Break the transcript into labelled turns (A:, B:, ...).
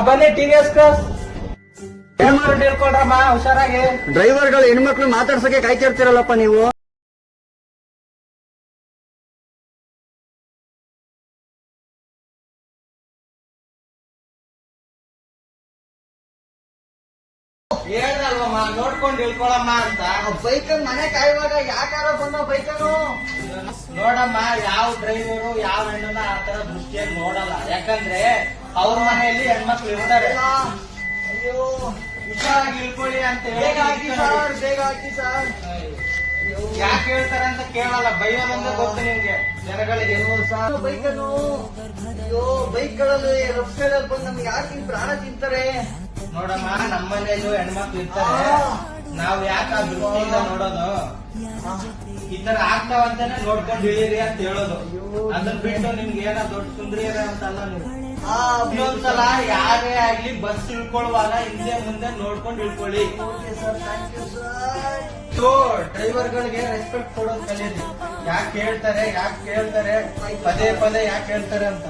A: ಬನ್ನಿ ಟಿವಿಎಸ್ ಕ್ರಾಸ್ ಹೇಳ್ಕೊಳ್ರಮ್ಮ ಹುಷಾರಾಗಿ.
B: ಡ್ರೈವರ್ಗಳು ಹೆಣ್ಮಕ್ಳು ಮಾತಾಡ್ಸಕ್ಕೆ ಕಾಯ್ತಿರ್ತೀರಲ್ಲಪ್ಪ ನೀವು.
A: ಹೇಳ್ದಲ್ವಮ್ಮ ನೋಡ್ಕೊಂಡು ಹೇಳ್ಕೊಳಮ್ಮ ಅಂತ.
B: ಬೈಕನ್ ಮನೆ ಕಾಯುವಾಗ ಯಾಕಾರ ಬಂದ ಬೈಕನು.
A: ನೋಡಮ್ಮ, ಯಾವ ಡ್ರೈವರು ಯಾವ ಹೆಣ್ಣನ್ನ ಆತರ ದೃಷ್ಟಿಯಾಗಿ ನೋಡಲ್ಲ. ಯಾಕಂದ್ರೆ ಅವ್ರ ಮನೆಯಲ್ಲಿ ಹೆಣ್ಮಕ್ಳು ಇರ್ತಾರೆ.
B: ಅಯ್ಯೋ
A: ಹುಷಾರಾಗಿ ಇಳ್ಕೊಳ್ಳಿ ಅಂತ
B: ಬೇಗ ಹಾಕಿ ಸರ್, ಬೇಗ ಹಾಕಿ ಸರ್.
A: ಯಾಕೆ ಹೇಳ್ತಾರೆ ಅಂತ ಕೇಳಲ್ಲ, ಬೈಯೋದಂದ್ರೆ ಗೊತ್ತು ನಿಮ್ಗೆ ಜನಗಳಿಗೆ.
B: ಸರ್ ಬೈಕನು, ಅಯ್ಯೋ ಬೈಕ್ಗಳಲ್ಲಿ ರಸ್ತೆಗಳಲ್ಲಿ ಬಂದು ನಮ್ಗೆ ಯಾಕೆ ಪ್ರಾಣ ತಿಂತಾರೆ.
A: ನೋಡಮ್ಮ, ನಮ್ಮನೇಲೂ ಹೆಣ್ಮಕ್ಳು ಇರ್ತಾರೆ. ನಾವ್ ಯಾಕೆ ಆ ದೃಷ್ಟಿಯಿಂದ ನೋಡೋದು? ಈ ತರ ಆಗ್ತಾವಂತಾನೆ ನೋಡ್ಕೊಂಡು ಇಳೀರಿ ಅಂತ ಹೇಳೋದು. ಅದನ್ನ ಬಿಟ್ಟು ನಿಮ್ಗೆ ಏನೋ ದೊಡ್ಡ ಸುಂದರಿಯರ ಅಂತಲ್ಲ ನೀವು. ಇನ್ನೊಂದ್ಸಲ ಯಾರೇ ಆಗ್ಲಿ ಬಸ್ ಇಳ್ಕೊಳ್ಳುವಾಗ ಹಿಂದೆ ಮುಂದೆ ನೋಡ್ಕೊಂಡು ಇಳ್ಕೊಳ್ಳಿ. ಡ್ರೈವರ್ಗಳಿಗೆ ರೆಸ್ಪೆಕ್ಟ್ ಕೊಡೋದು ಕಲೀರಿ. ಯಾಕೆ ಹೇಳ್ತಾರೆ ಪದೇ ಪದೇ ಯಾಕೆ ಹೇಳ್ತಾರೆ ಅಂತ.